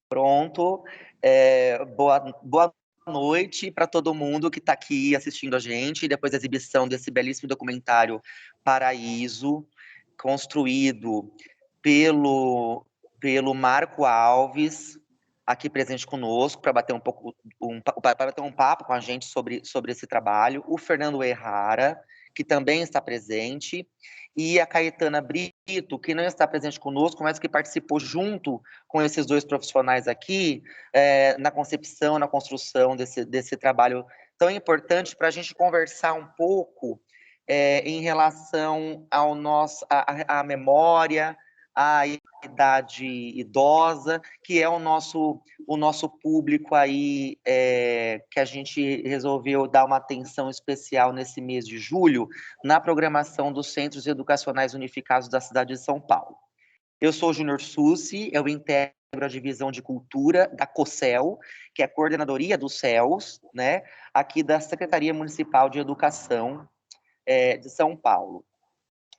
Pronto. Boa noite para todo mundo que está aqui assistindo a gente, depois da exibição desse belíssimo documentário Paraíso, construído pelo Marco Alves, aqui presente conosco, para bater para bater um papo com a gente sobre esse trabalho, o Fernando Errara, que também está presente, e a Caetana Brito, que não está presente conosco, mas que participou junto com esses dois profissionais aqui, na concepção, na construção desse trabalho tão importante para a gente conversar um pouco em relação à memória, à idade idosa, que é o nosso público aí, que a gente resolveu dar uma atenção especial nesse mês de julho, na programação dos Centros Educacionais Unificados da cidade de São Paulo. Eu sou o Júnior Sussi, eu integro a divisão de cultura da COCEL, que é a Coordenadoria dos CELS, né, aqui da Secretaria Municipal de Educação de São Paulo.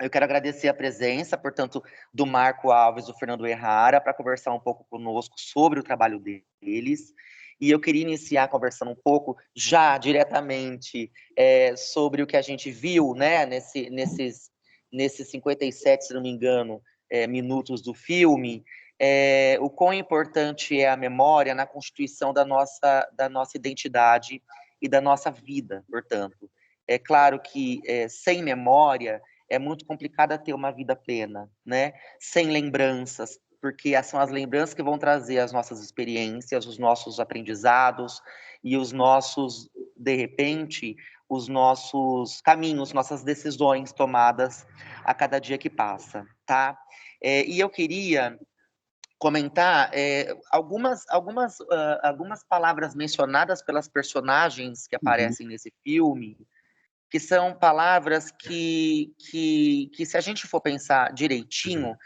Eu quero agradecer a presença, portanto, do Marco Alves e do Fernando Errara, para conversar um pouco conosco sobre o trabalho deles. E eu queria iniciar conversando um pouco, já diretamente, sobre o que a gente viu, né, nesses 57, se não me engano, minutos do filme, o quão importante é a memória na constituição da nossa identidade e da nossa vida, portanto. É claro que sem memória é muito complicado ter uma vida plena, né? Sem lembranças, porque são as lembranças que vão trazer as nossas experiências, os nossos aprendizados e os nossos, de repente, os nossos caminhos, nossas decisões tomadas a cada dia que passa, tá? E eu queria comentar algumas palavras mencionadas pelas personagens que Uhum. aparecem nesse filme, que são palavras que se a gente for pensar direitinho,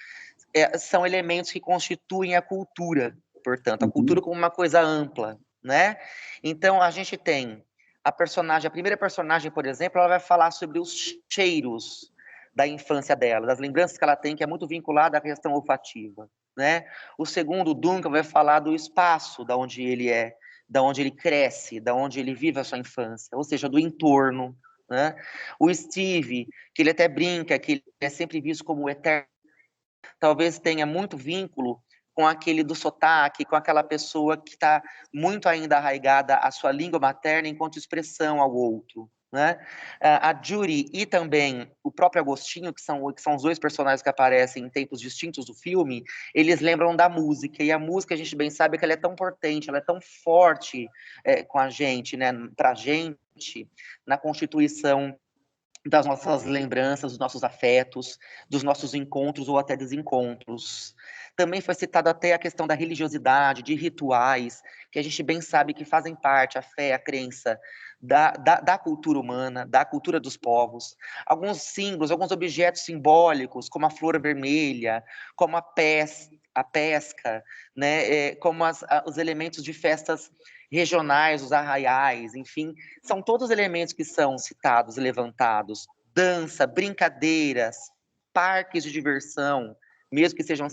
são elementos que constituem a cultura, portanto, a cultura Uhum. como uma coisa ampla, né? Então, a gente tem a primeira personagem, por exemplo, ela vai falar sobre os cheiros da infância dela, das lembranças que ela tem, que é muito vinculada à questão olfativa, né? O segundo, o Duncan, vai falar do espaço da onde ele é, da onde ele cresce, da onde ele vive a sua infância, ou seja, do entorno, né? O Steve, que ele até brinca que ele é sempre visto como o eterno, talvez tenha muito vínculo com aquele do sotaque, com aquela pessoa que está muito ainda arraigada à sua língua materna enquanto expressão ao outro, né? A Judy e também o próprio Agostinho, que são os dois personagens que aparecem em tempos distintos do filme, eles lembram da música, e a música a gente bem sabe que ela é tão potente, ela é tão forte com a gente, né, pra gente, na constituição das nossas lembranças, dos nossos afetos, dos nossos encontros ou até desencontros. Também foi citada até a questão da religiosidade, de rituais, que a gente bem sabe que fazem parte, a fé, a crença, da cultura humana, da cultura dos povos. Alguns símbolos, alguns objetos simbólicos, como a flor vermelha, como a pesca, né, como os elementos de festas regionais, os arraiais, enfim, são todos elementos que são citados e levantados. Dança, brincadeiras, parques de diversão, mesmo que sejam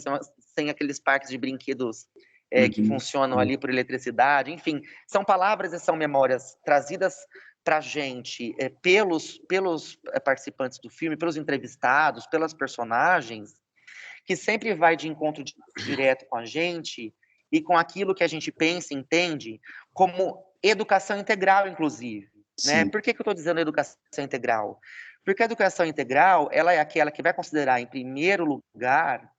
sem aqueles parques de brinquedos que Uhum. funcionam ali por eletricidade, enfim, são palavras e são memórias trazidas para a gente pelos participantes do filme, pelos entrevistados, pelas personagens, que sempre vai de encontro direto com a gente e com aquilo que a gente pensa e entende como educação integral, inclusive, né? Sim. Por que eu estou dizendo educação integral? Porque a educação integral, ela é aquela que vai considerar, em primeiro lugar,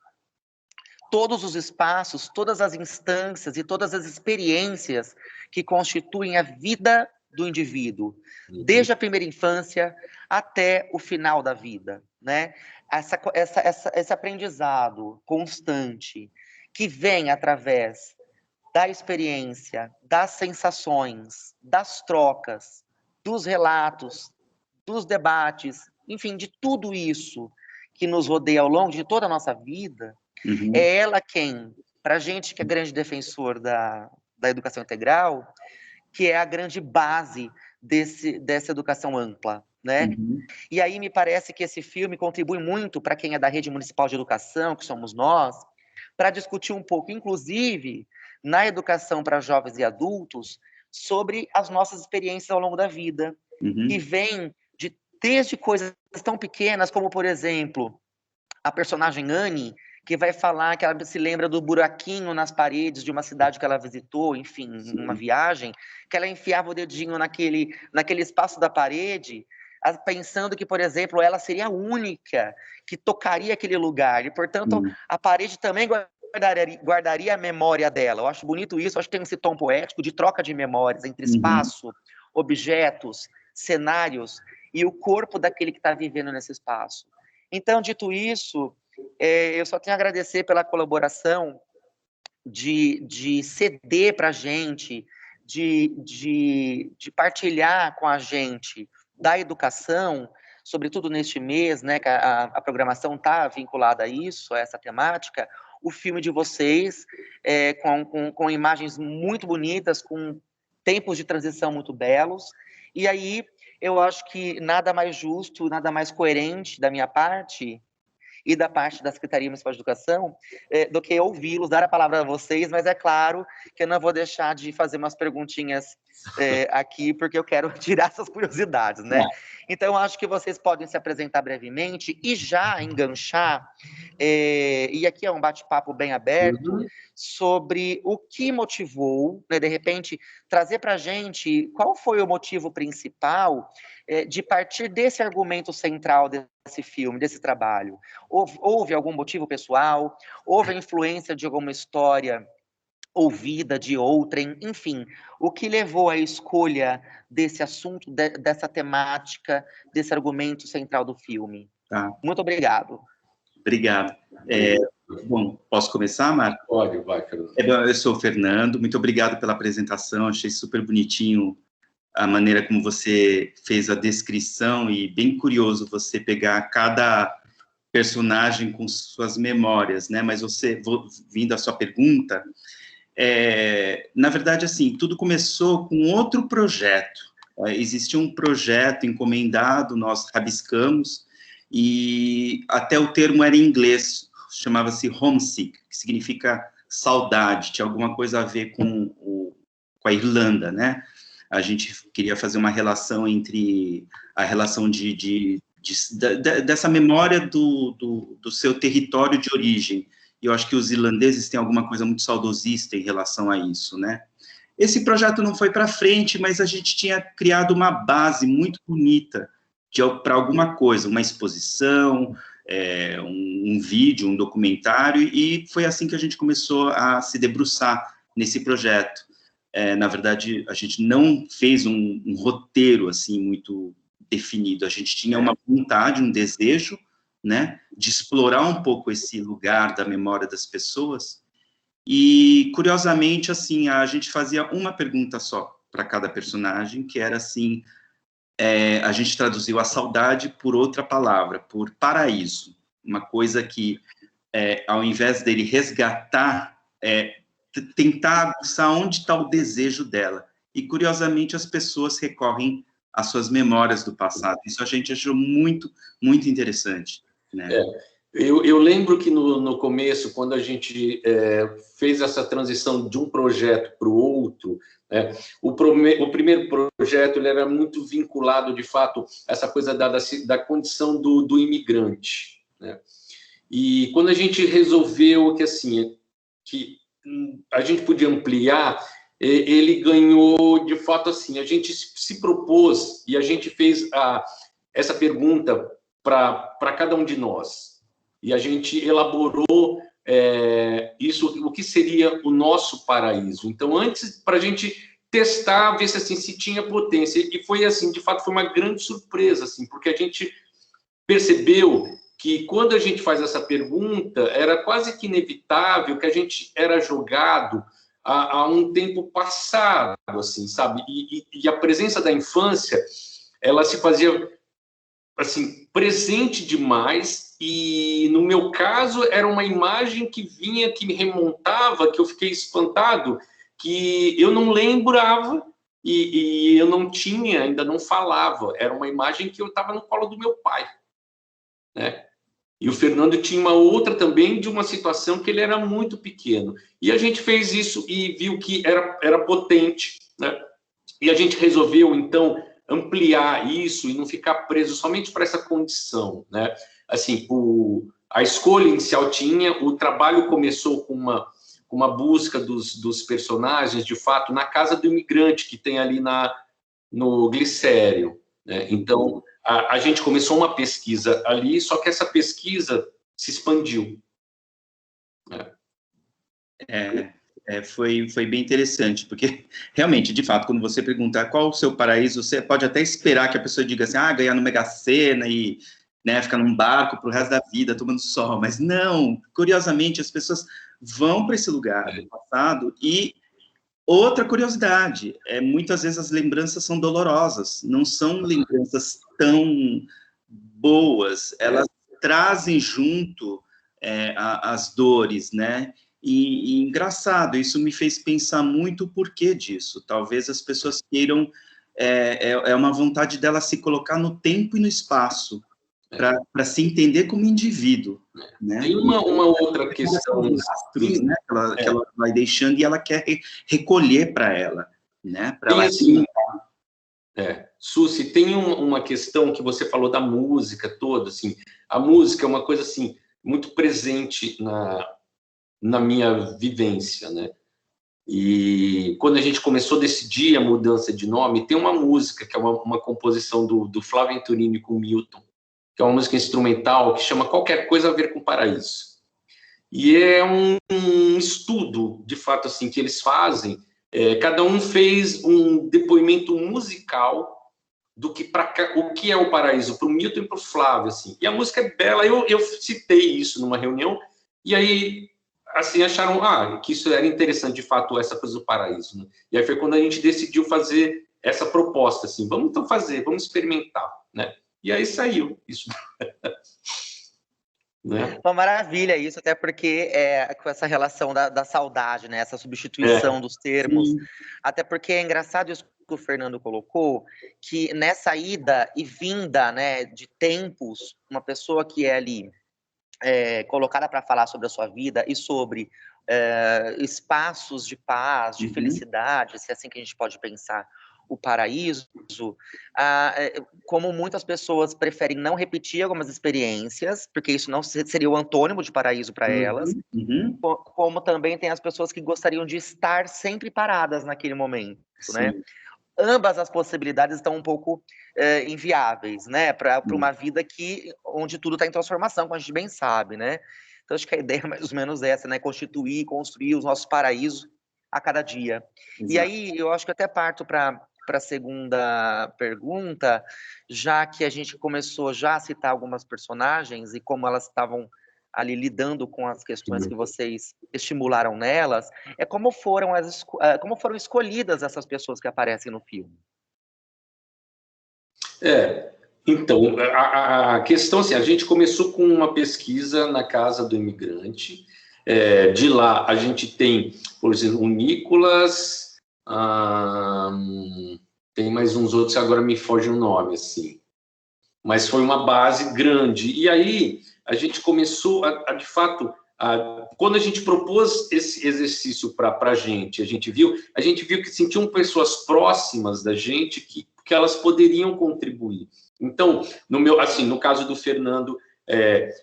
todos os espaços, todas as instâncias e todas as experiências que constituem a vida do indivíduo, Uhum. desde a primeira infância até o final da vida, né? Esse aprendizado constante que vem através da experiência, das sensações, das trocas, dos relatos, dos debates, enfim, de tudo isso que nos rodeia ao longo de toda a nossa vida, Uhum. é ela quem, para a gente que é grande defensor da educação integral, que é a grande base dessa educação ampla, né? Uhum. E aí me parece que esse filme contribui muito para quem é da rede municipal de educação, que somos nós, para discutir um pouco, inclusive, na educação para jovens e adultos sobre as nossas experiências ao longo da vida, que vem desde coisas tão pequenas como, por exemplo, a personagem Anne, que vai falar que ela se lembra do buraquinho nas paredes de uma cidade que ela visitou, enfim, uma viagem, que ela enfiava o dedinho naquele espaço da parede, pensando que, por exemplo, ela seria a única que tocaria aquele lugar, e, portanto, a parede também guardaria a memória dela. Eu acho bonito isso, eu acho que tem esse tom poético de troca de memórias entre espaço, objetos, cenários e o corpo daquele que está vivendo nesse espaço. Então, dito isso, eu só tenho a agradecer pela colaboração de ceder para a gente, de partilhar com a gente da educação, sobretudo neste mês, né, que a programação está vinculada a isso, a essa temática, o filme de vocês, com imagens muito bonitas, com tempos de transição muito belos, e aí eu acho que nada mais justo, nada mais coerente da minha parte e da parte da Secretaria Municipal de Educação, do que ouvi-los, dar a palavra a vocês, mas é claro que eu não vou deixar de fazer umas perguntinhas aqui, porque eu quero tirar essas curiosidades, né? Então, eu acho que vocês podem se apresentar brevemente e já enganchar, e aqui é um bate-papo bem aberto, sobre o que motivou, né, de repente, trazer para a gente qual foi o motivo principal de partir desse argumento central desse filme, desse trabalho. Houve algum motivo pessoal? Houve a influência de alguma história ouvida de outrem? Enfim, o que levou à escolha desse assunto, dessa temática, desse argumento central do filme? Tá. Muito obrigado. Obrigado. Bom, posso começar, Marco? Pode, vai, Fernando. Eu sou o Fernando, muito obrigado pela apresentação, achei super bonitinho a maneira como você fez a descrição e bem curioso você pegar cada personagem com suas memórias, né? Mas vindo à sua pergunta, na verdade, assim, tudo começou com outro projeto. Existia um projeto encomendado, nós rabiscamos, e até o termo era em inglês, chamava-se homesick, que significa saudade, tinha alguma coisa a ver com a Irlanda, né? A gente queria fazer uma relação entre a relação dessa memória do seu território de origem. E eu acho que os irlandeses têm alguma coisa muito saudosista em relação a isso, né? Esse projeto não foi para frente, mas a gente tinha criado uma base muito bonita para alguma coisa, uma exposição, um vídeo, um documentário, e foi assim que a gente começou a se debruçar nesse projeto. Na verdade, a gente não fez um roteiro, assim, muito definido. A gente tinha uma vontade, um desejo, né, de explorar um pouco esse lugar da memória das pessoas. E, curiosamente, assim, a gente fazia uma pergunta só para cada personagem, que era assim, a gente traduziu a saudade por outra palavra, por paraíso. Uma coisa que, ao invés dele resgatar, tentar aguçar onde está o desejo dela. E, curiosamente, as pessoas recorrem às suas memórias do passado. Isso a gente achou muito, muito interessante, né? Eu lembro que no começo, quando a gente fez essa transição de um projeto para o outro, né, o primeiro projeto ele era muito vinculado, de fato, a essa coisa da condição do imigrante, né? E quando a gente resolveu que, assim, que a gente podia ampliar, ele ganhou, de fato, assim, a gente se propôs e a gente fez essa pergunta para cada um de nós. E a gente elaborou o que seria o nosso paraíso. Então, antes, para a gente testar, ver se tinha potência. E foi assim, de fato, foi uma grande surpresa, assim, porque a gente percebeu que quando a gente faz essa pergunta, era quase que inevitável que a gente era jogado a um tempo passado, assim, sabe? E a presença da infância, ela se fazia, assim, presente demais, e no meu caso era uma imagem que vinha, que me remontava, que eu fiquei espantado, que eu não lembrava e eu não tinha, ainda não falava. Era uma imagem que eu estava no colo do meu pai, né? E o Fernando tinha uma outra também de uma situação que ele era muito pequeno. E a gente fez isso e viu que era potente, né? E a gente resolveu, então, ampliar isso e não ficar preso somente para essa condição, né? Assim, a escolha inicial tinha, o trabalho começou com uma busca dos personagens, de fato, na casa do imigrante que tem ali no Glicério, né? Então, a gente começou uma pesquisa ali, só que essa pesquisa se expandiu. Foi bem interessante, porque realmente, de fato, quando você perguntar qual o seu paraíso, você pode até esperar que a pessoa diga assim, ganhar no Mega Sena e, né, ficar num barco pro resto da vida tomando sol, mas não, curiosamente, as pessoas vão para esse lugar do passado. E outra curiosidade, muitas vezes as lembranças são dolorosas, não são lembranças tão boas, elas trazem junto as dores, né? E engraçado, isso me fez pensar muito o porquê disso. Talvez as pessoas queiram, uma vontade dela se colocar no tempo e no espaço, para se entender como indivíduo, né? Tem uma outra questão, astros, né, que ela vai deixando e ela quer recolher para ela, né? Para ela assim, Susi, tem uma questão que você falou da música toda, assim, a música é uma coisa assim muito presente na minha vivência, né? E quando a gente começou a decidir a mudança de nome, tem uma música que é uma composição do Flávio Venturini com Milton, que é uma música instrumental que chama Qualquer Coisa a Ver com Paraíso. E é um estudo, de fato, assim, que eles fazem. Cada um fez um depoimento musical do que o que é o paraíso para o Milton e para o Flávio, assim. E a música é bela. Eu citei isso numa reunião e aí assim acharam que isso era interessante, de fato, essa coisa do paraíso, né? E aí foi quando a gente decidiu fazer essa proposta, assim, vamos então fazer, vamos experimentar, né? E aí saiu isso. Né? Uma maravilha isso, até porque com essa relação da saudade, né? Essa substituição dos termos. Sim. Até porque é engraçado isso que o Fernando colocou, que nessa ida e vinda, né, de tempos, uma pessoa que é ali colocada para falar sobre a sua vida e sobre espaços de paz, de felicidade, se é assim que a gente pode pensar o paraíso, como muitas pessoas preferem não repetir algumas experiências, porque isso não seria o antônimo de paraíso para elas, como também tem as pessoas que gostariam de estar sempre paradas naquele momento, sim, né? Ambas as possibilidades estão um pouco inviáveis, né? Para uma vida onde tudo está em transformação, como a gente bem sabe, né? Então, acho que a ideia é mais ou menos essa, né? Constituir, construir os nossos paraísos a cada dia. Exato. E aí, eu acho que até parto para a segunda pergunta, já que a gente começou já a citar algumas personagens e como elas estavam ali lidando com as questões que vocês estimularam nelas, como foram escolhidas essas pessoas que aparecem no filme? Então, a questão, assim, a gente começou com uma pesquisa na casa do imigrante, de lá a gente tem, por exemplo, o Nicolas, tem mais uns outros, agora me foge o nome, assim, mas foi uma base grande, e aí a gente começou de fato, quando a gente propôs esse exercício para a gente viu que sentiam pessoas próximas da gente que elas poderiam contribuir. Então, no caso do Fernando,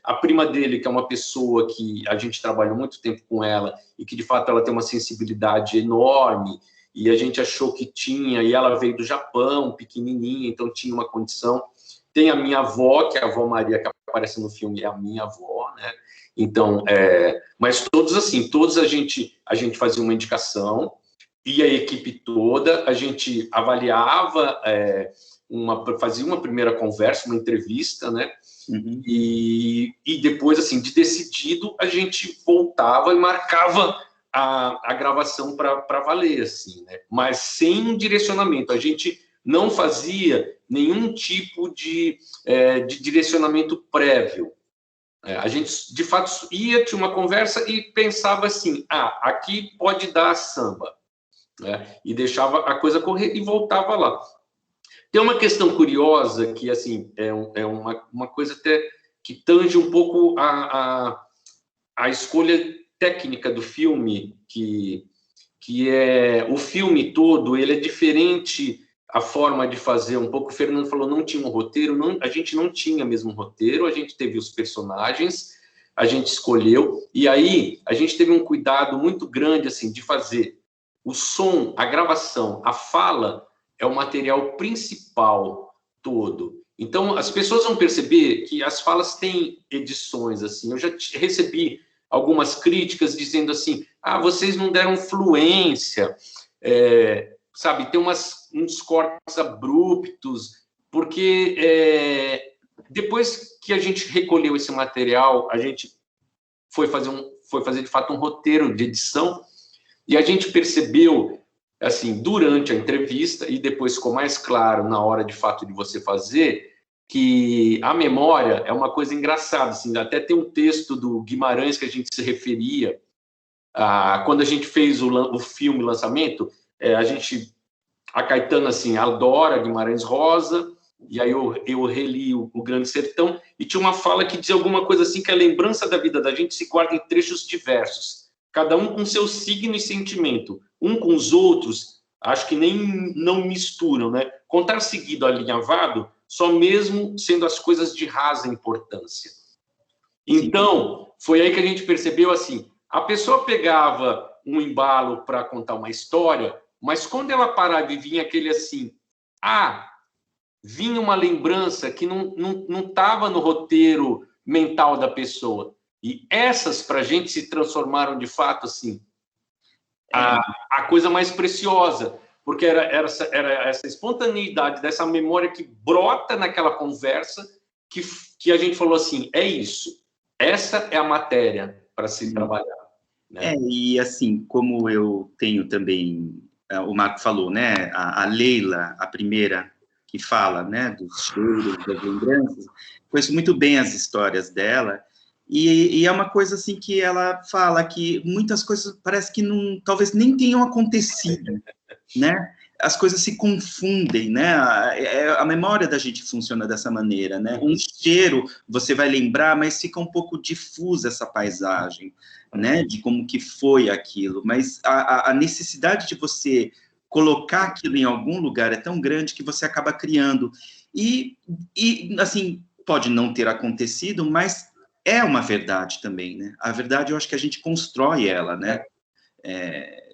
a prima dele, que é uma pessoa que a gente trabalhou muito tempo com ela e que, de fato, ela tem uma sensibilidade enorme e a gente achou que tinha, e ela veio do Japão, pequenininha, então tinha uma condição. Tem a minha avó, que é a avó Maria, que aparece no filme, é a minha avó, né? Então, mas todos assim, a gente fazia uma indicação e a equipe toda, a gente avaliava, fazia uma primeira conversa, uma entrevista, né? E depois, assim, de decidido, a gente voltava e marcava a gravação para valer, assim, né? Mas sem direcionamento. A gente não fazia nenhum tipo de direcionamento prévio. A gente, de fato, tinha uma conversa e pensava assim, aqui pode dar samba, né? E deixava a coisa correr e voltava lá. Tem uma questão curiosa que, assim, é uma coisa até que tange um pouco a escolha técnica do filme, que é o filme todo, ele é diferente a forma de fazer um pouco. O Fernando falou, não tinha um roteiro, a gente não tinha mesmo um roteiro, a gente teve os personagens, a gente escolheu, e aí a gente teve um cuidado muito grande assim de fazer o som, a gravação, a fala é o material principal todo. Então as pessoas vão perceber que as falas têm edições assim. Eu já recebi algumas críticas dizendo assim, vocês não deram fluência, sabe, tem uns cortes abruptos, porque depois que a gente recolheu esse material, a gente foi fazer de fato um roteiro de edição, e a gente percebeu, assim, durante a entrevista, e depois ficou mais claro na hora de fato de você fazer, que a memória é uma coisa engraçada, assim, até tem um texto do Guimarães que a gente se referia, quando a gente fez o filme lançamento, a Caetana, assim, adora Guimarães Rosa, e aí eu reli o Grande Sertão, e tinha uma fala que dizia alguma coisa assim, que a lembrança da vida da gente se guarda em trechos diversos, cada um com seu signo e sentimento, um com os outros, acho que nem não misturam, né? Contar seguido alinhavado, só mesmo sendo as coisas de rasa importância. Então, foi aí que a gente percebeu, assim, a pessoa pegava um embalo para contar uma história, mas quando ela parava e vinha aquele assim, vinha uma lembrança que não estava no roteiro mental da pessoa. E essas, para a gente, se transformaram, de fato, assim, a coisa mais preciosa, porque era essa espontaneidade dessa memória que brota naquela conversa que a gente falou assim, é isso, essa é a matéria para se trabalhar. Né? E assim, como eu tenho também, o Marco falou, né, a Leila, a primeira que fala, né, dos cheiros, das lembranças, conheço muito bem as histórias dela, e é uma coisa assim que ela fala que muitas coisas parece que não, talvez nem tenham acontecido, né? As coisas se confundem, né? A memória da gente funciona dessa maneira, né? Um cheiro você vai lembrar, mas fica um pouco difusa essa paisagem, né? De como que foi aquilo, mas a necessidade de você colocar aquilo em algum lugar é tão grande que você acaba criando. E assim, pode não ter acontecido, mas é uma verdade também, né? A verdade, eu acho que a gente constrói ela, né?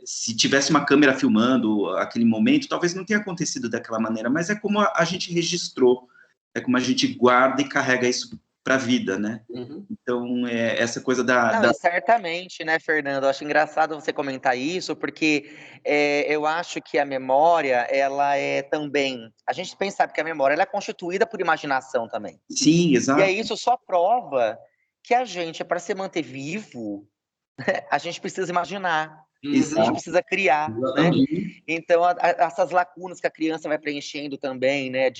Se tivesse uma câmera filmando aquele momento, talvez não tenha acontecido daquela maneira, mas é como a gente registrou, é como a gente guarda e carrega isso para a vida, né? Então, essa coisa Não, certamente, né, Fernando? Eu acho engraçado você comentar isso, porque eu acho que a memória, ela é também... A gente pensa que a memória ela é constituída por imaginação também. Sim, exato. E aí isso só prova que a gente, para se manter vivo, a gente precisa imaginar. A gente precisa criar, né? Então, essas lacunas que a criança vai preenchendo também, né?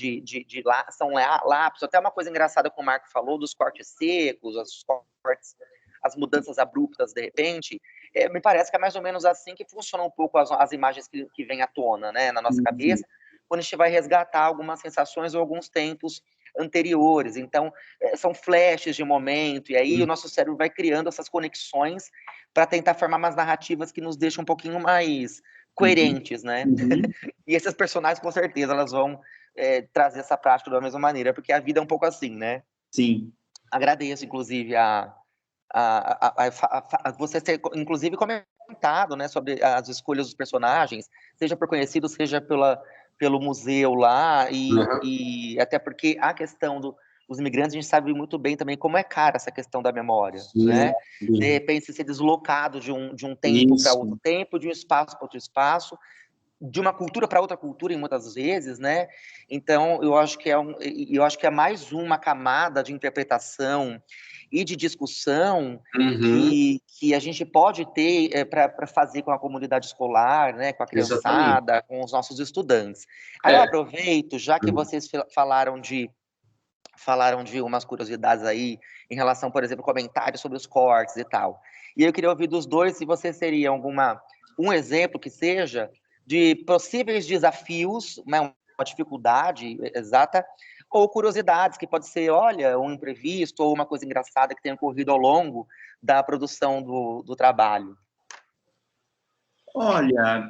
São lápis. Até uma coisa engraçada que o Marco falou, dos cortes secos, as mudanças abruptas, de repente, me parece que é mais ou menos assim que funciona um pouco as imagens que vêm à tona, né? Na nossa cabeça, quando a gente vai resgatar algumas sensações ou alguns tempos anteriores. Então, são flashes de momento, e aí o nosso cérebro vai criando essas conexões para tentar formar umas narrativas que nos deixam um pouquinho mais coerentes, né? E esses personagens, com certeza, elas vão trazer essa prática da mesma maneira, porque a vida é um pouco assim, né? Sim. Agradeço, inclusive, você ter, inclusive, comentado, né, sobre as escolhas dos personagens, seja por conhecidos, seja pelo museu lá, e até porque a questão dos imigrantes, a gente sabe muito bem também como é cara essa questão da memória, né? De repente, ser deslocado de um tempo para outro tempo, de um espaço para outro espaço, de uma cultura para outra cultura, em muitas vezes, né? Então, eu acho que é mais uma camada de interpretação e de discussão que a gente pode ter para fazer com a comunidade escolar, né, com a criançada, exatamente, com os nossos estudantes. Aí eu aproveito, já que vocês falaram de umas curiosidades aí em relação, por exemplo, comentários sobre os cortes e tal. E eu queria ouvir dos dois se vocês teriam um exemplo que seja de possíveis desafios, né, uma dificuldade exata, ou curiosidades, que pode ser, olha, um imprevisto ou uma coisa engraçada que tenha ocorrido ao longo da produção do trabalho. Olha,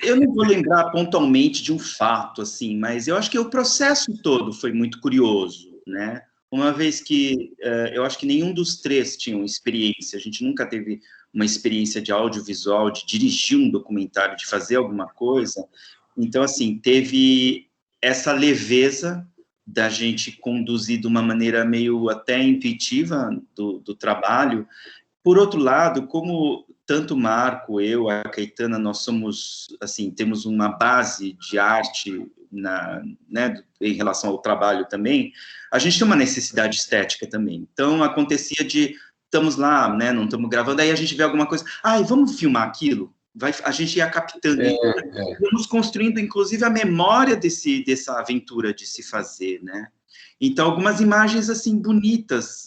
eu não vou lembrar pontualmente de um fato, assim, mas eu acho que o processo todo foi muito curioso, né? Uma vez que eu acho que nenhum dos três tinham experiência, a gente nunca teve uma experiência de audiovisual, de dirigir um documentário, de fazer alguma coisa. Então, assim, teve essa leveza da gente conduzir de uma maneira meio até intuitiva do trabalho. Por outro lado, como tanto o Marco, eu, a Caetana, nós somos, assim, temos uma base de arte né, em relação ao trabalho também, a gente tem uma necessidade estética também. Então, acontecia de, estamos lá, né, não estamos gravando, aí a gente vê alguma coisa, vamos filmar aquilo? A gente ia captando, vamos construindo, inclusive, a memória dessa aventura de se fazer, né? Então, algumas imagens, assim, bonitas,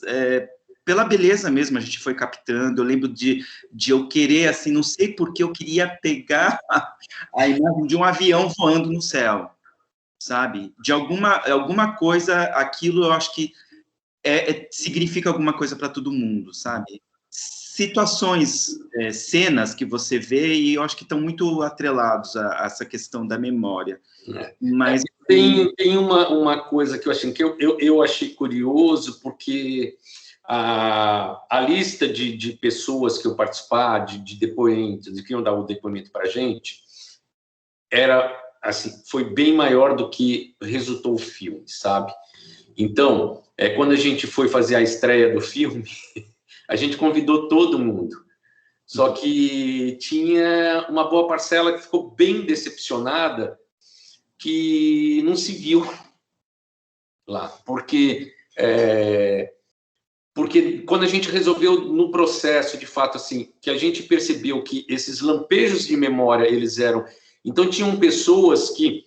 pela beleza mesmo, a gente foi captando. Eu lembro de eu querer, assim, não sei por que eu queria pegar a imagem de um avião voando no céu, sabe? De alguma coisa, aquilo eu acho que significa alguma coisa para todo mundo, sabe? Situações, cenas que você vê, e eu acho que estão muito atrelados a essa questão da memória. Mas tem uma coisa que eu achei, eu achei curioso, porque a lista de pessoas que eu participar, de depoentes, de que iam dar o depoimento para a gente, era, assim, foi bem maior do que resultou o filme, sabe? Então, quando a gente foi fazer a estreia do filme, a gente convidou todo mundo. Só que tinha uma boa parcela que ficou bem decepcionada, que não se viu lá. Porque quando a gente resolveu no processo, de fato, assim, que a gente percebeu que esses lampejos de memória, eles eram... Então, tinham pessoas que,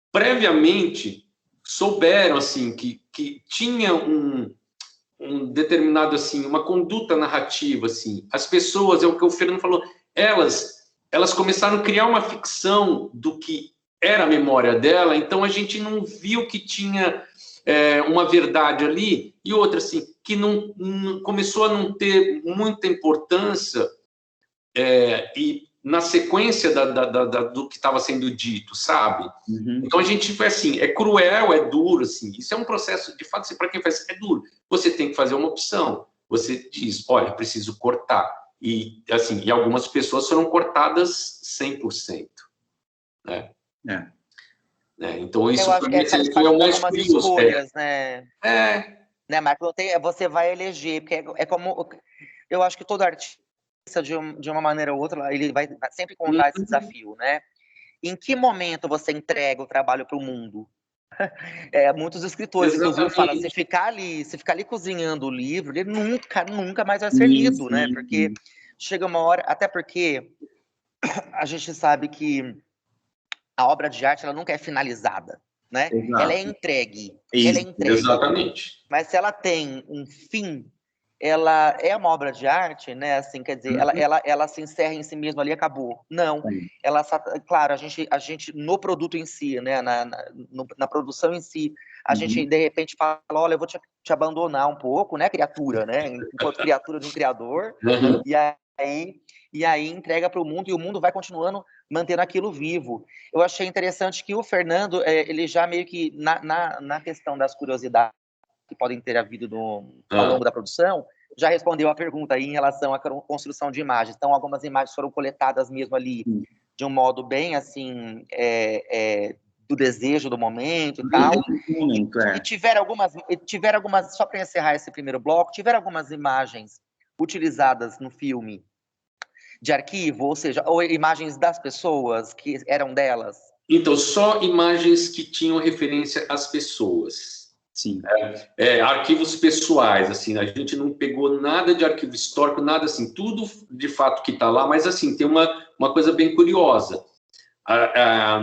previamente, souberam, assim, que tinha um determinado, assim, uma conduta narrativa, assim. As pessoas, é o que o Fernando falou, elas começaram a criar uma ficção do que era a memória dela, então a gente não viu que tinha uma verdade ali, e outra, assim, que não começou a não ter muita importância e na sequência do que estava sendo dito, sabe? Uhum. Então a gente foi assim, é cruel, é duro, assim. Isso é um processo, de fato, assim, para quem faz, é duro. Você tem que fazer uma opção. Você diz, olha, preciso cortar. E, assim, e algumas pessoas foram cortadas 100%. Né? Então, isso eu acho que foi o mais algumas curioso. escolhas, né? Né, Marco? Você vai eleger, porque é como... Eu acho que todo artista, de uma maneira ou outra, ele vai sempre encontrar esse desafio, né? Em que momento você entrega o trabalho para o mundo? Muitos escritores, inclusive, falam, se ficar ali cozinhando o livro, ele nunca mais vai ser lido, né? Porque chega uma hora, até porque a gente sabe que a obra de arte, ela nunca é finalizada, né? Exato. Ela é entregue. Exatamente. Mas se ela tem um fim, ela é uma obra de arte, né? Assim, quer dizer, ela se encerra em si mesma ali e acabou. Não. Ela, claro, a gente no produto em si, né? Na produção em si, a gente de repente fala, olha, eu vou te abandonar um pouco, né, criatura, né? Enquanto criatura de um criador. E aí entrega para o mundo, e o mundo vai continuando mantendo aquilo vivo. Eu achei interessante que o Fernando, ele já meio que, na questão das curiosidades que podem ter havido ao longo da produção, já respondeu a pergunta aí em relação à construção de imagens. Então, algumas imagens foram coletadas mesmo ali de um modo bem, assim, do desejo do momento e tal. E tiveram algumas, só para encerrar esse primeiro bloco, tiveram algumas imagens utilizadas no filme de arquivo, ou seja, ou imagens das pessoas que eram delas? Então, só imagens que tinham referência às pessoas. Sim. Arquivos pessoais, assim, a gente não pegou nada de arquivo histórico, nada assim, tudo de fato que está lá, mas assim, tem uma coisa bem curiosa.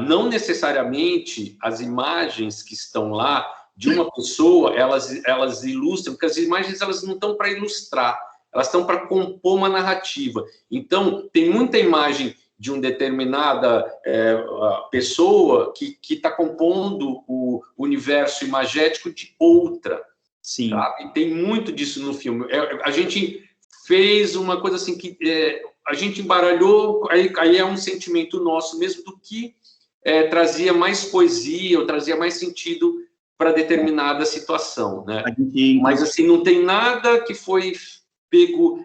Não necessariamente as imagens que estão lá de uma pessoa, elas ilustram, porque as imagens elas não estão para ilustrar, elas estão para compor uma narrativa. Então, tem muita imagem de uma determinada pessoa que está compondo o universo imagético de outra. Sim. Sabe? Tem muito disso no filme. A gente fez uma coisa assim que a gente embaralhou, aí é um sentimento nosso mesmo do que trazia mais poesia ou trazia mais sentido para determinada situação, né? Mas assim, não tem nada que foi pego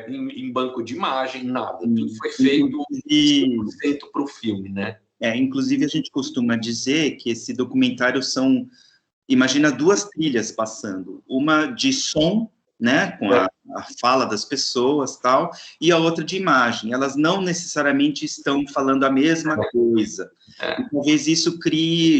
em banco de imagem, nada. Tudo foi feito 100% para o filme, né? Inclusive, a gente costuma dizer que esse documentário são... Imagina 2 trilhas passando. Uma de som, né, com a fala das pessoas, tal, e a outra de imagem. Elas não necessariamente estão falando a mesma coisa. E talvez isso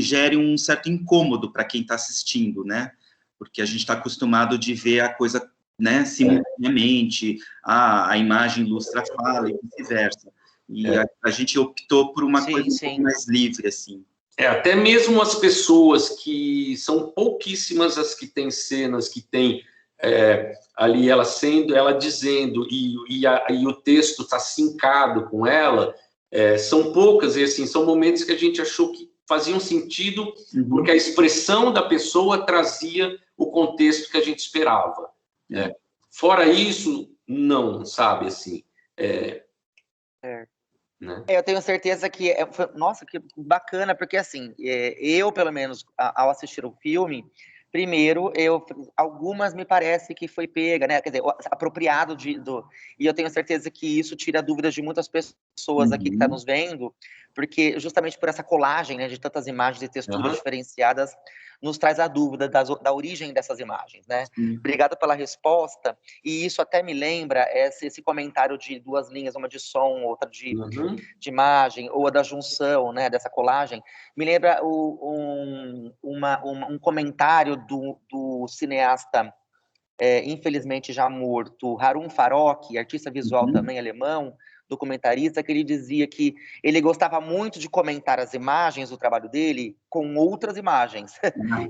gere um certo incômodo para quem está assistindo, né? Porque a gente está acostumado de ver a coisa, né, simultaneamente, a imagem ilustra a fala e vice-versa. E a gente optou por uma coisa um pouco mais livre, assim. Até mesmo as pessoas que são pouquíssimas as que têm cenas que tem ali ela dizendo e o texto está sincado com ela, são poucas, e assim, são momentos que a gente achou que faziam sentido, porque a expressão da pessoa trazia o contexto que a gente esperava. Fora isso, não, sabe, assim... Né? Eu tenho certeza que... Nossa, que bacana, porque assim, eu, pelo menos, ao assistir o filme, primeiro, algumas me parece que foi pega, né? Quer dizer, apropriado e eu tenho certeza que isso tira dúvidas de muitas pessoas aqui que estão nos vendo, porque justamente por essa colagem, né, de tantas imagens e texturas diferenciadas, nos traz a dúvida da origem dessas imagens, né? Obrigado pela resposta. E isso até me lembra esse comentário de 2 linhas, uma de som, outra de imagem, ou a da junção, né, dessa colagem. Me lembra um comentário do cineasta, infelizmente já morto, Harun Farocki, artista visual também alemão, documentarista, que ele dizia que ele gostava muito de comentar as imagens do trabalho dele com outras imagens,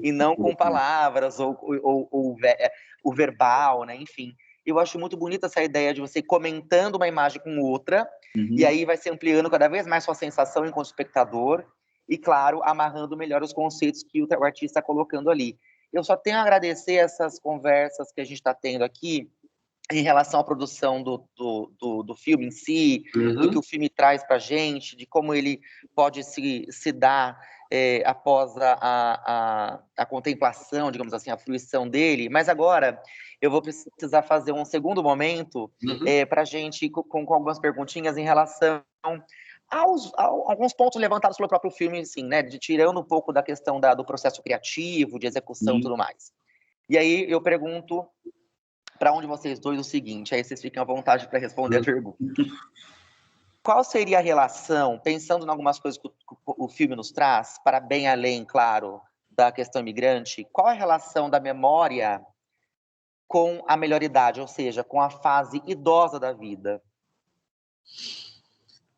e não com palavras ou o verbal, né? Enfim, eu acho muito bonita essa ideia de você comentando uma imagem com outra, e aí vai se ampliando cada vez mais sua sensação enquanto espectador, e, claro, amarrando melhor os conceitos que o artista está colocando ali. Eu só tenho a agradecer essas conversas que a gente está tendo aqui, em relação à produção do filme em si, do que o filme traz para a gente, de como ele pode se dar após a contemplação, digamos assim, a fruição dele. Mas agora eu vou precisar fazer um segundo momento para a gente, com algumas perguntinhas em relação a alguns pontos levantados pelo próprio filme, assim, né, tirando um pouco da questão do processo criativo, de execução e tudo mais. E aí eu pergunto para um de vocês dois o seguinte, aí vocês fiquem à vontade para responder a pergunta. Qual seria a relação, pensando em algumas coisas que o filme nos traz, para bem além, claro, da questão imigrante, qual é a relação da memória com a melhoridade, ou seja, com a fase idosa da vida?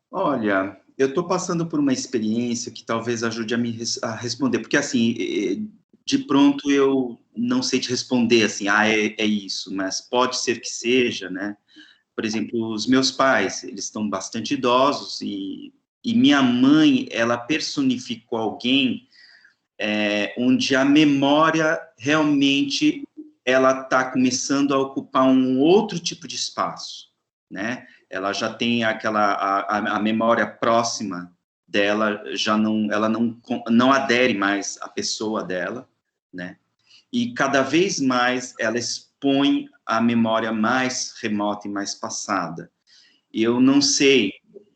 Olha, eu estou passando por uma experiência que talvez ajude a responder, porque, assim, de pronto eu não sei te responder, assim, é isso, mas pode ser que seja, né? Por exemplo, os meus pais, eles estão bastante idosos e minha mãe, ela personificou alguém onde a memória realmente ela está começando a ocupar um outro tipo de espaço, né? Ela já tem a memória próxima dela, ela não adere mais à pessoa dela, né? E cada vez mais ela expõe a memória mais remota e mais passada. Eu não sei,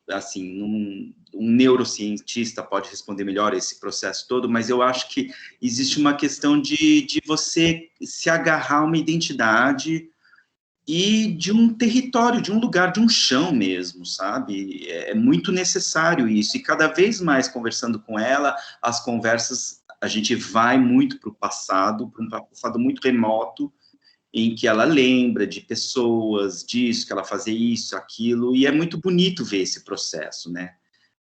assim, um neurocientista pode responder melhor esse processo todo, mas eu acho que existe uma questão de você se agarrar a uma identidade e de um território, de um lugar, de um chão mesmo, sabe? É muito necessário isso, e cada vez mais conversando com ela, as conversas, a gente vai muito para o passado, para um passado muito remoto, em que ela lembra de pessoas, disso, que ela fazia isso, aquilo, e é muito bonito ver esse processo, né?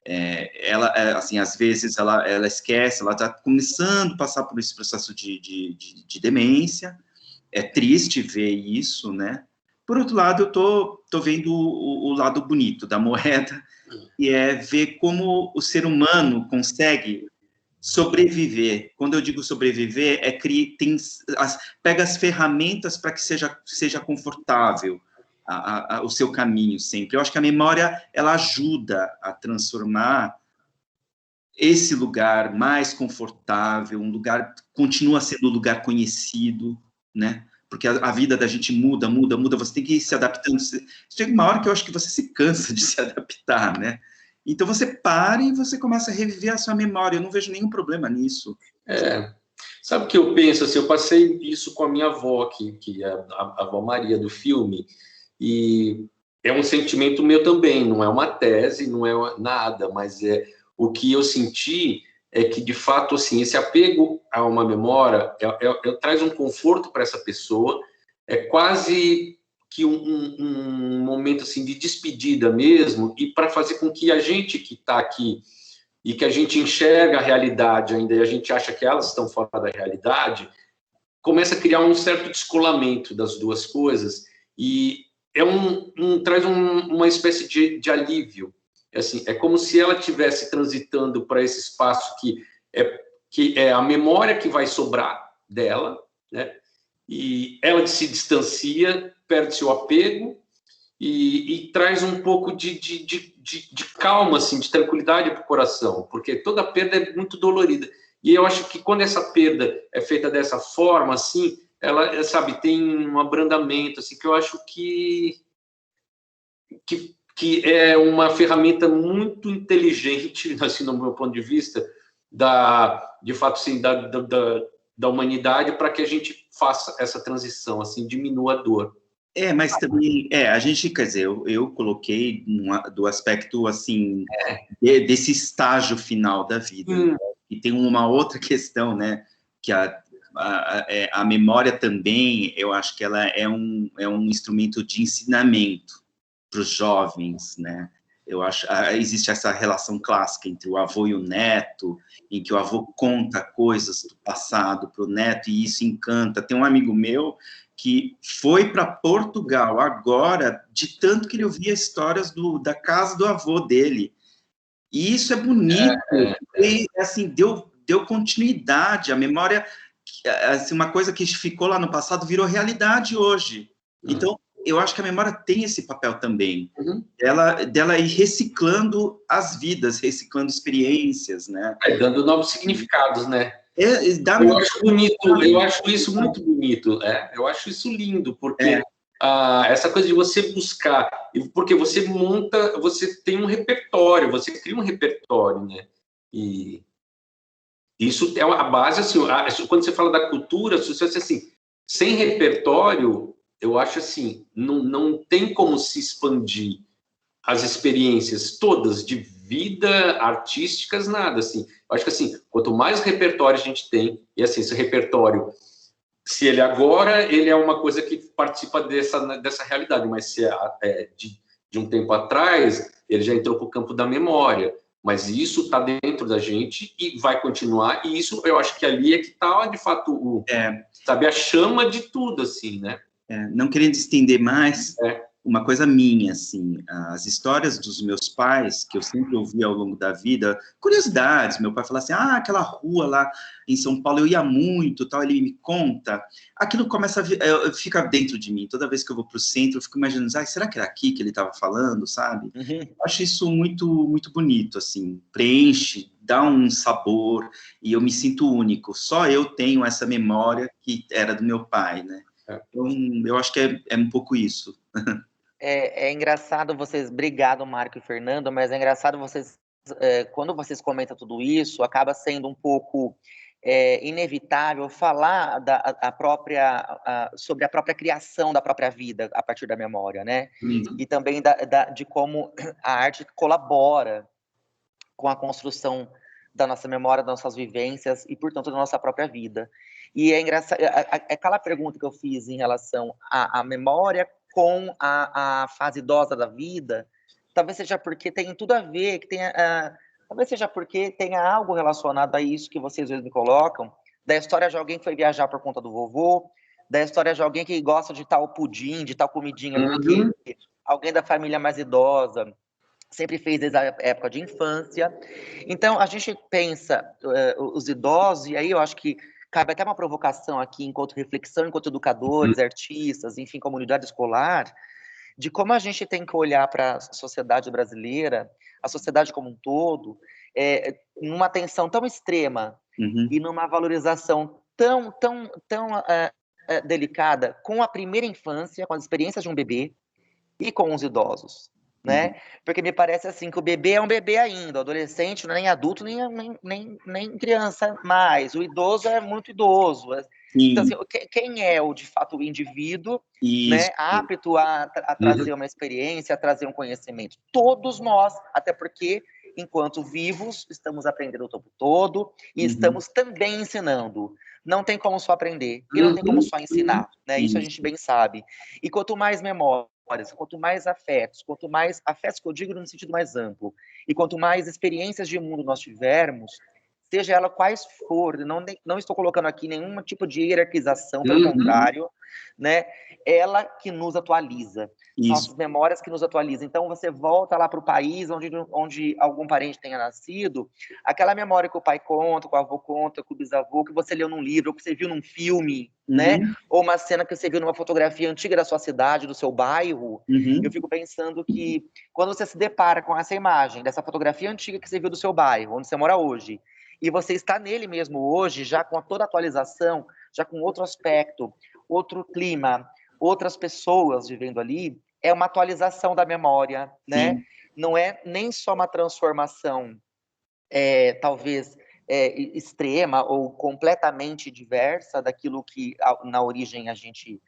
Ela, assim, às vezes ela esquece, ela está começando a passar por esse processo de demência, é triste ver isso, né? Por outro lado, eu tô vendo o lado bonito da moeda, e é ver como o ser humano consegue sobreviver. Quando eu digo sobreviver, pega as ferramentas para que seja confortável o seu caminho sempre. Eu acho que a memória, ela ajuda a transformar esse lugar mais confortável, um lugar, continua sendo um lugar conhecido, né? Porque a vida da gente muda, você tem que ir se adaptando. Chega uma hora que eu acho que você se cansa de se adaptar, né? Então você para e você começa a reviver a sua memória. Eu não vejo nenhum problema nisso. Sabe o que eu penso? Assim, eu passei isso com a minha avó, que é a avó Maria do filme, e é um sentimento meu também, não é uma tese, não é nada, mas o que eu senti é que, de fato, assim, esse apego a uma memória traz um conforto para essa pessoa, é quase que um momento assim, de despedida mesmo, e para fazer com que a gente que está aqui e que a gente enxerga a realidade ainda e a gente acha que elas estão fora da realidade, começa a criar um certo descolamento das duas coisas e traz uma espécie de alívio. Assim, é como se ela estivesse transitando para esse espaço que é a memória que vai sobrar dela, né? E ela se distancia, perde seu apego e traz um pouco de calma, assim, de tranquilidade para o coração, porque toda perda é muito dolorida. E eu acho que quando essa perda é feita dessa forma, assim, ela, sabe, tem um abrandamento, assim, que eu acho que é uma ferramenta muito inteligente, assim, no meu ponto de vista, de fato, assim, da humanidade, para que a gente faça essa transição, assim, diminua a dor. Mas também, a gente, quer dizer, eu coloquei do aspecto, assim, desse estágio final da vida. Né? E tem uma outra questão, né, que a memória também, eu acho que ela é um instrumento de ensinamento para os jovens, né? Eu acho, existe essa relação clássica entre o avô e o neto, em que o avô conta coisas do passado para o neto, e isso encanta. Tem um amigo meu que foi para Portugal agora, de tanto que ele ouvia histórias da casa do avô dele. E isso é bonito, e, assim, deu continuidade, a memória, assim, uma coisa que ficou lá no passado virou realidade hoje. Então, eu acho que a memória tem esse papel também, dela ir reciclando as vidas, reciclando experiências, né? Dando novos significados, né? Eu acho bonito, eu acho isso muito bonito, eu acho isso lindo, porque essa coisa de você buscar, porque você monta, você tem um repertório, você cria um repertório, né? E isso é a base, assim, quando você fala da cultura, se você assim, sem repertório, eu acho assim, não tem como se expandir as experiências todas de vida, artísticas, nada, assim. Eu acho que, assim, quanto mais repertório a gente tem, e, assim, esse repertório, se ele agora, ele é uma coisa que participa dessa realidade, mas se de um tempo atrás, ele já entrou para o campo da memória, mas isso está dentro da gente e vai continuar, e isso eu acho que ali é que está, de fato, sabe, a chama de tudo, assim, né? Não querendo estender mais, uma coisa minha, assim, as histórias dos meus pais, que eu sempre ouvi ao longo da vida, curiosidades, meu pai falava assim, aquela rua lá em São Paulo, eu ia muito, tal, ele me conta, aquilo começa fica dentro de mim, toda vez que eu vou para o centro, eu fico imaginando, será que era aqui que ele estava falando, sabe? Eu acho isso muito, muito bonito, assim, preenche, dá um sabor, e eu me sinto único, só eu tenho essa memória que era do meu pai, né? Então, eu acho que é um pouco isso. É engraçado vocês, obrigado Marco e Fernando, mas é engraçado vocês, quando vocês comentam tudo isso, acaba sendo um pouco inevitável falar sobre a própria criação da própria vida a partir da memória, né? E também de como a arte colabora com a construção da nossa memória, das nossas vivências e, portanto, da nossa própria vida. E é engraçado, aquela pergunta que eu fiz em relação à memória com a fase idosa da vida, talvez seja porque tem tudo a ver, talvez seja porque tenha algo relacionado a isso que vocês me colocam, da história de alguém que foi viajar por conta do vovô, da história de alguém que gosta de tal pudim, de tal comidinha, porque alguém da família mais idosa sempre fez desde a época de infância. Então, a gente pensa os idosos, e aí eu acho que cabe até uma provocação aqui, enquanto reflexão, enquanto educadores, artistas, enfim, comunidade escolar, de como a gente tem que olhar para a sociedade brasileira, a sociedade como um todo, numa atenção tão extrema e numa valorização tão delicada com a primeira infância, com as experiências de um bebê e com os idosos, né? Porque me parece assim que o bebê é um bebê ainda, o adolescente não é nem adulto, nem criança mais, o idoso é muito idoso. Então, assim, quem é de fato o indivíduo, Isso. né, apto a trazer uma experiência, a trazer um conhecimento? Todos nós, até porque, enquanto vivos, estamos aprendendo o tempo todo e estamos também ensinando. Não tem como só aprender e não tem como só ensinar, né? Isso a gente bem sabe. E quanto mais memórias, quanto mais afetos que eu digo no sentido mais amplo, e quanto mais experiências de mundo nós tivermos, seja ela quais for, não estou colocando aqui nenhum tipo de hierarquização, pelo contrário, né? Ela que nos atualiza. São as memórias que nos atualizam. Então, você volta lá para o país onde algum parente tenha nascido, aquela memória que o pai conta, que o avô conta, que o bisavô, que você leu num livro, ou que você viu num filme, né? Ou uma cena que você viu numa fotografia antiga da sua cidade, do seu bairro. Eu fico pensando que quando você se depara com essa imagem, dessa fotografia antiga que você viu do seu bairro, onde você mora hoje, e você está nele mesmo hoje, já com toda a atualização, já com outro aspecto, outro clima, outras pessoas vivendo ali, é uma atualização da memória, né? Não é nem só uma transformação, talvez, extrema ou completamente diversa daquilo que na origem a gente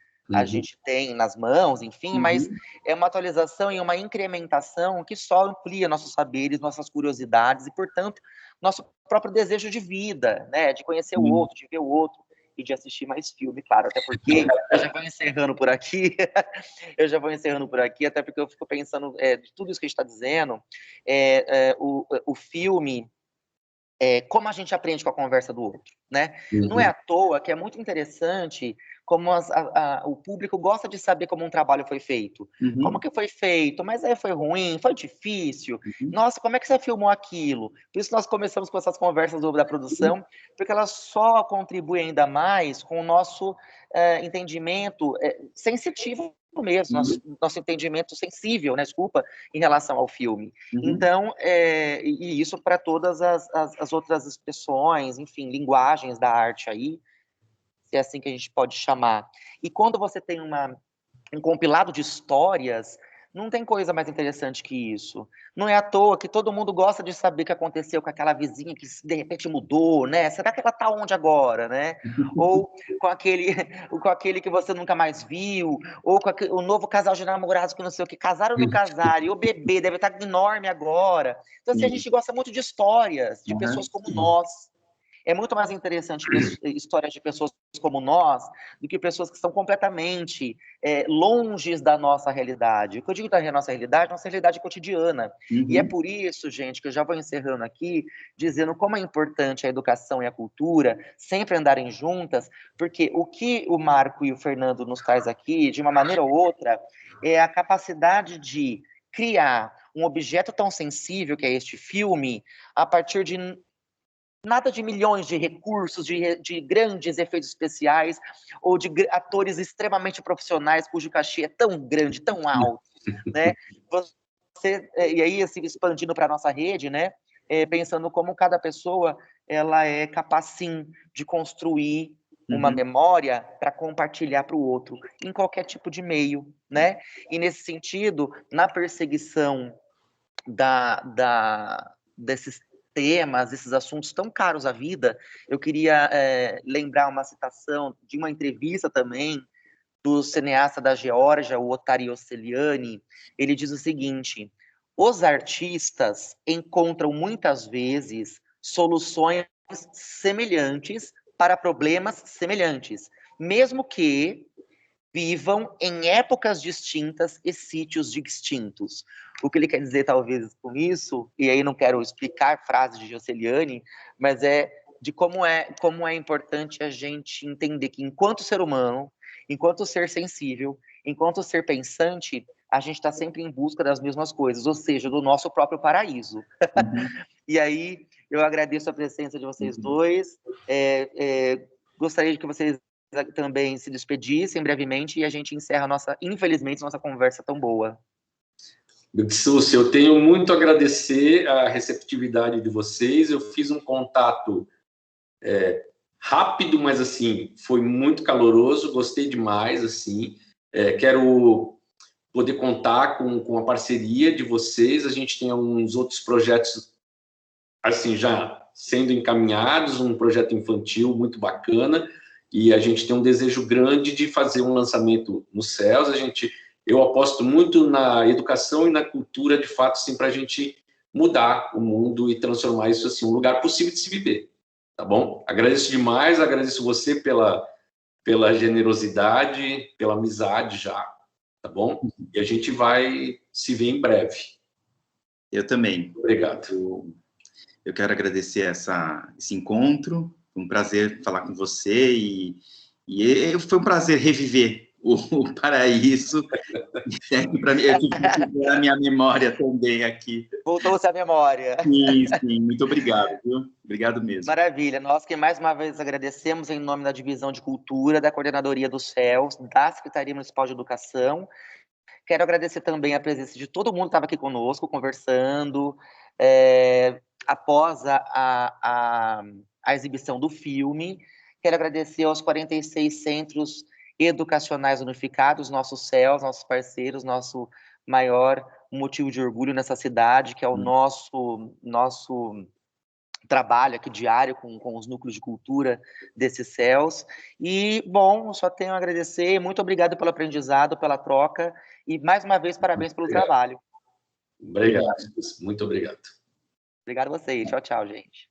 tem nas mãos, enfim, mas é uma atualização e uma incrementação que só amplia nossos saberes, nossas curiosidades e, portanto, nosso próprio desejo de vida, né? De conhecer o outro, de ver o outro e de assistir mais filme, claro, até porque eu já vou encerrando por aqui, até porque eu fico pensando de tudo isso que a gente está dizendo, o filme, como a gente aprende com a conversa do outro, né? Não é à toa que é muito interessante como o público gosta de saber como um trabalho foi feito. Como que foi feito? Mas aí foi ruim? Foi difícil? Nossa, como é que você filmou aquilo? Por isso nós começamos com essas conversas da produção, porque elas só contribuem ainda mais com o nosso entendimento sensitivo mesmo, nosso entendimento sensível, né, desculpa, em relação ao filme. Então, e isso para todas as outras expressões, enfim, linguagens da arte aí, se é assim que a gente pode chamar. E quando você tem um compilado de histórias, não tem coisa mais interessante que isso. Não é à toa que todo mundo gosta de saber o que aconteceu com aquela vizinha que de repente mudou, né? Será que ela tá onde agora, né? Ou com aquele que você nunca mais viu, ou com o novo casal de namorados que não sei o que, casaram no casar, e o bebê deve estar enorme agora. Então, assim, a gente gosta muito de histórias, de pessoas como nós. É muito mais interessante histórias de pessoas como nós do que pessoas que estão completamente longe da nossa realidade. O que eu digo da nossa realidade cotidiana. E é por isso, gente, que eu já vou encerrando aqui, dizendo como é importante a educação e a cultura sempre andarem juntas, porque o que o Marco e o Fernando nos traz aqui, de uma maneira ou outra, é a capacidade de criar um objeto tão sensível que é este filme, a partir de nada de milhões de recursos, de grandes efeitos especiais, ou de atores extremamente profissionais, cujo cachê é tão grande, tão alto, né? E aí, assim, expandindo para a nossa rede, né? Pensando como cada pessoa ela é capaz, sim, de construir uma memória para compartilhar para o outro, em qualquer tipo de meio, né? E, nesse sentido, na perseguição desses temas, esses assuntos tão caros à vida, eu queria lembrar uma citação de uma entrevista também do cineasta da Geórgia, o Ottari Osseliani. Ele diz o seguinte: os artistas encontram muitas vezes soluções semelhantes para problemas semelhantes, mesmo que vivam em épocas distintas e sítios distintos. O que ele quer dizer, talvez, com isso, e aí não quero explicar frases de Joceliane, mas é de como é importante a gente entender que, enquanto ser humano, enquanto ser sensível, enquanto ser pensante, a gente está sempre em busca das mesmas coisas, ou seja, do nosso próprio paraíso. E aí, eu agradeço a presença de vocês dois. Gostaria de que vocês também se despedissem brevemente e a gente encerra infelizmente, nossa conversa tão boa. Susi, eu tenho muito a agradecer a receptividade de vocês. Eu fiz um contato rápido, mas assim, foi muito caloroso, gostei demais, assim. Quero poder contar com a parceria de vocês. A gente tem alguns outros projetos assim já sendo encaminhados, um projeto infantil muito bacana, e a gente tem um desejo grande de fazer um lançamento nos céus. Eu aposto muito na educação e na cultura, de fato, assim, para a gente mudar o mundo e transformar isso assim um lugar possível de se viver, tá bom? Agradeço demais, agradeço você pela generosidade, pela amizade já, tá bom? E a gente vai se ver em breve. Eu também. Obrigado. Eu quero agradecer esse encontro. Foi um prazer falar com você e foi um prazer reviver o paraíso. Para mim, eu tive que recuperar a minha memória também aqui. Voltou-se a memória. Sim, muito obrigado, viu? Obrigado mesmo. Maravilha. Nós que mais uma vez agradecemos em nome da Divisão de Cultura, da Coordenadoria dos CELS, da Secretaria Municipal de Educação. Quero agradecer também a presença de todo mundo que estava aqui conosco, conversando, após a exibição do filme. Quero agradecer aos 46 centros educacionais unificados, nossos CELS, nossos parceiros, nosso maior motivo de orgulho nessa cidade, que é o nosso trabalho aqui diário com os núcleos de cultura desses CELS. E, bom, só tenho a agradecer. Muito obrigado pelo aprendizado, pela troca. E, mais uma vez, parabéns pelo trabalho. Obrigado. Muito obrigado. Obrigado a vocês. Tchau, tchau, gente.